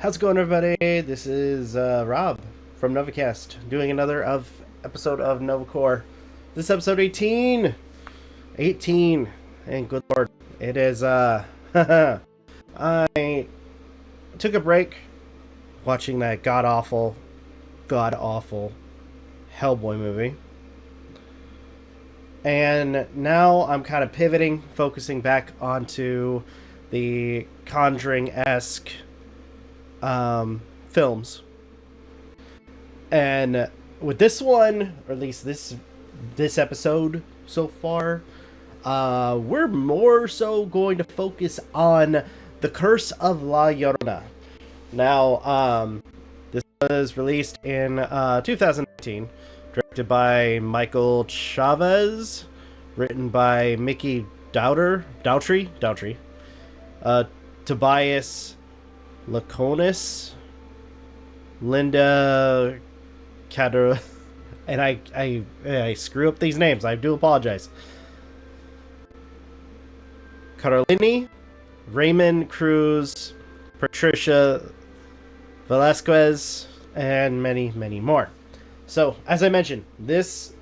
How's it going, everybody? This is Rob from Novakast doing another episode of NOVAKORP. This is episode 18. 18. And good lord, it is, I took a break watching that god-awful Hellboy movie. And now I'm kind of pivoting, focusing back onto the Conjuring-esque films. And with this one, or at least this episode so far, we're more so going to focus on the Curse of La Llorona. Now, this was released in 2019, directed by Michael Chavez, written by Mickey Dautry, Tobias Laconis, Linda Cader, and I screw up these names. I do apologize. Carolini, Raymond Cruz, Patricia Velasquez, and many, many more. So, as I mentioned, this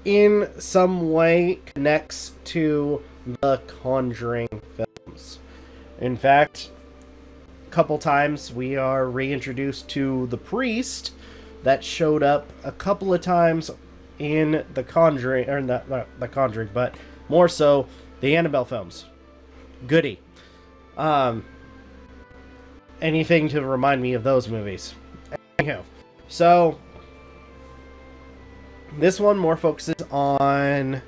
in some way connects to the Conjuring films. In fact, a couple times we are reintroduced to the priest that showed up a couple of times in the Conjuring, or not the Conjuring, but more so the Annabelle films. Goody. Anything to remind me of those movies. Anyhow, so this one more focuses on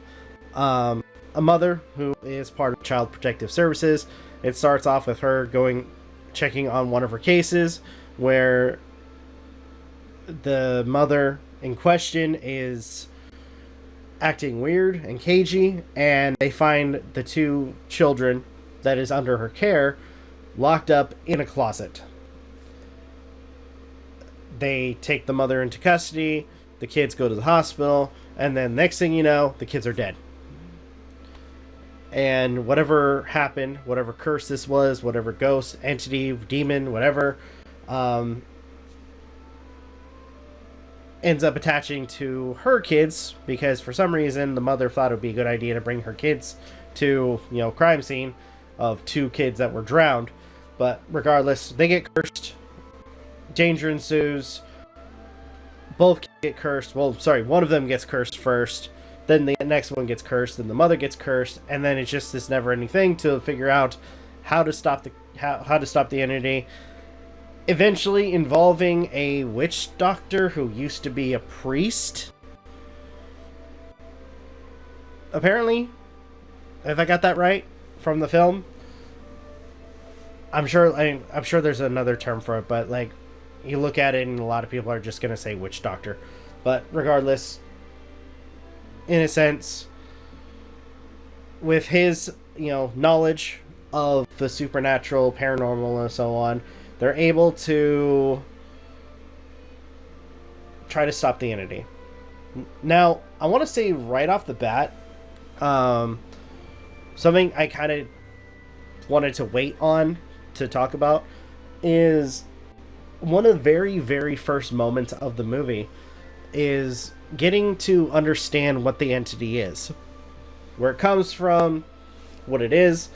a mother who is part of Child Protective Services. It starts off with her checking on one of her cases where the mother in question is acting weird and cagey, and they find the two children that is under her care locked up in a closet. They take the mother into custody, the kids go to the hospital, and then next thing you know, the kids are dead. And whatever happened, whatever curse this was, whatever ghost, entity, demon, whatever, ends up attaching to her kids, because for some reason the mother thought it would be a good idea to bring her kids to, crime scene of two kids that were drowned. But regardless, they get cursed. Danger ensues. Both get cursed. Well, sorry, one of them gets cursed first. Then the next one gets cursed. Then the mother gets cursed. And then it's just this never-ending thing to figure out how to stop the entity. Eventually involving a witch doctor who used to be a priest. Apparently, if I got that right from the film. I'm sure there's another term for it, but like, you look at it and a lot of people are just going to say witch doctor. But regardless, in a sense, with his, knowledge of the supernatural, paranormal, and so on, they're able to try to stop the entity. Now, I want to say right off the bat, something I kind of wanted to wait on to talk about is one of the very, very first moments of the movie is getting to understand what the entity is, where it comes from, what it is.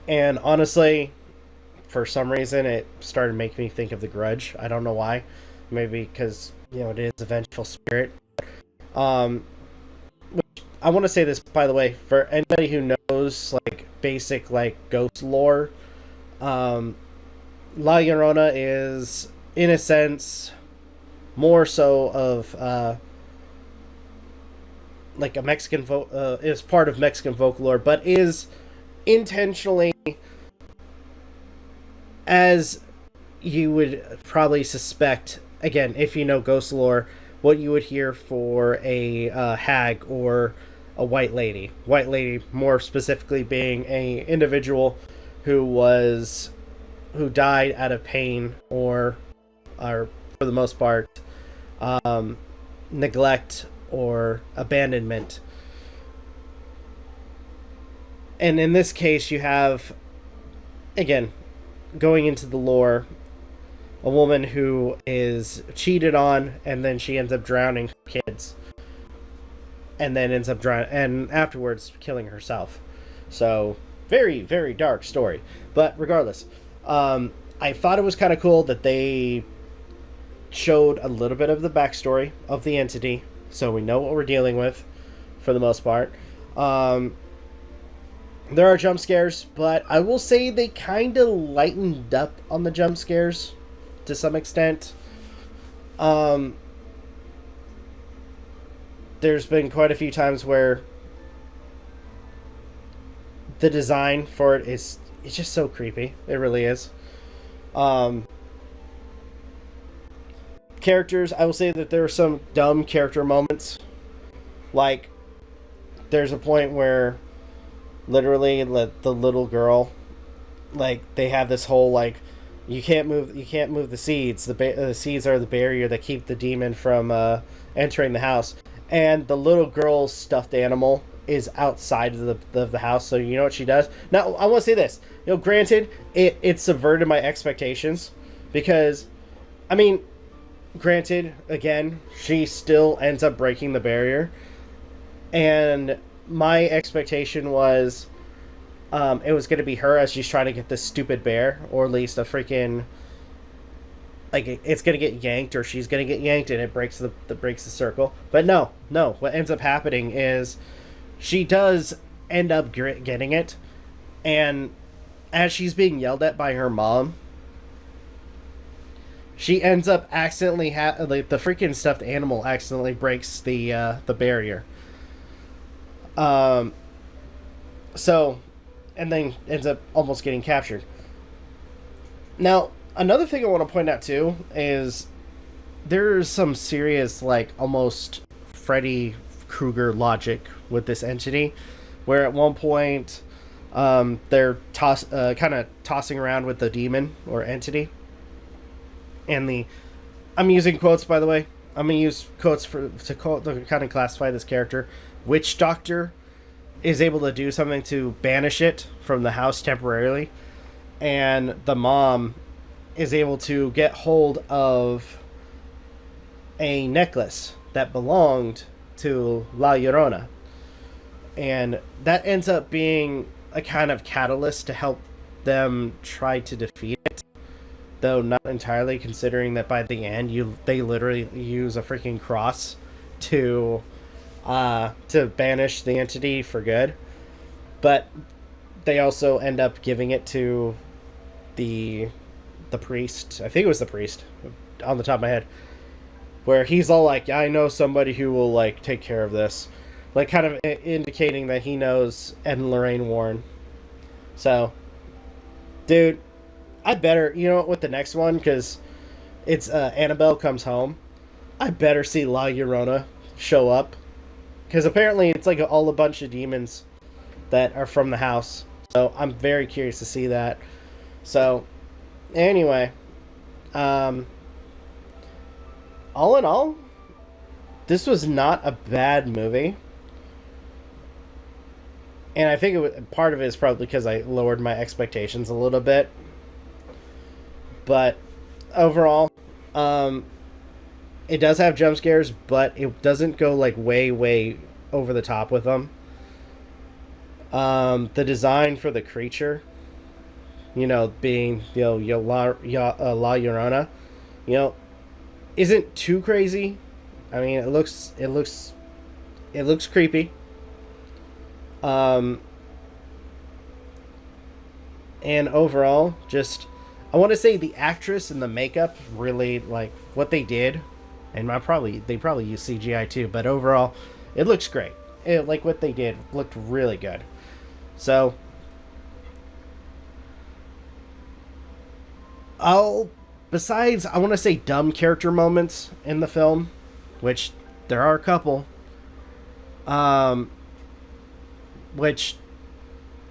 And honestly, for some reason, it started making me think of The Grudge. I don't know why. Maybe because, it is a vengeful spirit. Which, I want to say this, by the way, for anybody who knows, basic, ghost lore, La Llorona is, in a sense, more so of, a Mexican, is part of Mexican folklore, but is intentionally, as you would probably suspect, again, if you know ghost lore, what you would hear for a hag or a white lady. White lady, more specifically, being a individual who died out of pain or for the most part, neglect or abandonment. And in this case, you have, again, going into the lore, a woman who is cheated on, and then she ends up drowning her kids, and then ends up drowning, and afterwards killing herself. So very, very dark story. But regardless, I thought it was kind of cool that they showed a little bit of the backstory of the entity, so we know what we're dealing with for the most part. There are jump scares, but I will say they kind of lightened up on the jump scares to some extent. There's been quite a few times where the design for it it's just so creepy. It really is. Characters, I will say that there are some dumb character moments. Like, there's a point where literally the little girl, like, they have this whole, like, you can't move the seeds. The seeds are the barrier that keep the demon from entering the house. And the little girl's stuffed animal is outside of the house. So you know what she does? Now, I want to say this. You know, granted, it subverted my expectations. Because, I mean, granted, again, she still ends up breaking the barrier. And my expectation was it was going to be her as she's trying to get this stupid bear, or at least a freaking, like, it's going to get yanked, or she's going to get yanked and it breaks the circle. But no, what ends up happening is she does end up getting it, and as she's being yelled at by her mom, she ends up accidentally like, the freaking stuffed animal accidentally breaks the barrier. So, and then ends up almost getting captured. Now, another thing I want to point out too is there's some serious, like, almost Freddy Krueger logic with this entity, where at one point they're kind of tossing around with the demon or entity, and I'm using quotes, by the way. I'm gonna use quotes to kind of classify this character. Witch Doctor is able to do something to banish it from the house temporarily, and the mom is able to get hold of a necklace that belonged to La Llorona, and that ends up being a kind of catalyst to help them try to defeat it, though not entirely, considering that by the end they literally use a freaking cross to banish the entity for good. But they also end up giving it to the priest. I think it was the priest, on the top of my head, where he's all like, I know somebody who will, like, take care of this, like, kind of indicating that he knows Ed and Lorraine Warren. So, dude, I better, you know, with the next one, because it's Annabelle Comes Home, I better see La Llorona show up, because apparently it's like a bunch of demons that are from the house. So I'm very curious to see that. So anyway, all in all, this was not a bad movie. And I think part of it is probably because I lowered my expectations a little bit. But overall, it does have jump scares, but it doesn't go, like, way over the top with them. The design for the creature, you know, being, you know, La Llorona, you know, isn't too crazy. I mean, it looks creepy. And overall, just, I want to say the actress and the makeup really, like, what they did, and they probably use CGI too, but overall, it looks great. Like, what they did looked really good. So, besides, I want to say dumb character moments in the film, which there are a couple, which,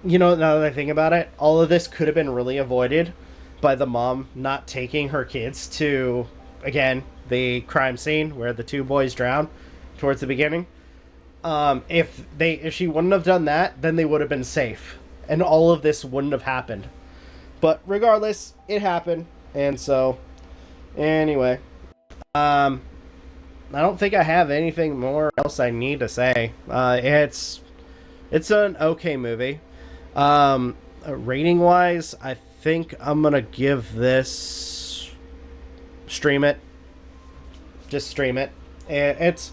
you know, now that I think about it, all of this could have been really avoided by the mom not taking her kids to, again, the crime scene where the two boys drown towards the beginning. If she wouldn't have done that, then they would have been safe, and all of this wouldn't have happened. But regardless, it happened. And so, anyway, I don't think I have anything more else I need to say. It's an okay movie. Rating wise, I think I'm gonna give this stream it. Just stream it. It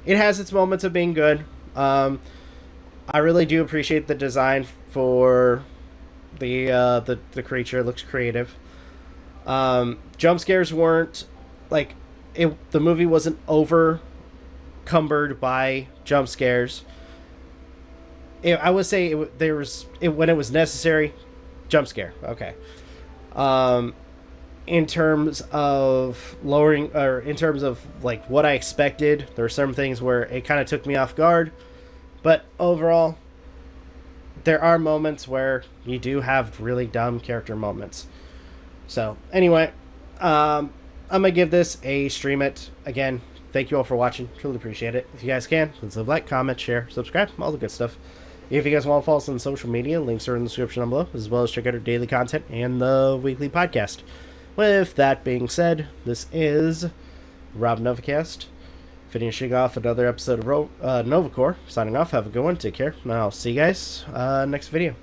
has its moments of being good. I really do appreciate the design for the creature. It looks creative. Jump scares weren't like the movie wasn't over cumbered by jump scares. I would say when it was necessary, jump scare. Okay. In terms of lowering, or in terms of like what I expected, there were some things where it kind of took me off guard, but overall, there are moments where you do have really dumb character moments. So anyway, I'm gonna give this a stream it. Again, thank you all for watching. Truly appreciate it. If you guys can, please leave a like, comment, share, subscribe, all the good stuff. If you guys want to follow us on social media, links are in the description down below, as well as check out our daily content and the weekly podcast. With that being said, this is Rob Novakast, finishing off another episode of NOVAKORP. Signing off. Have a good one. Take care. And I'll see you guys next video.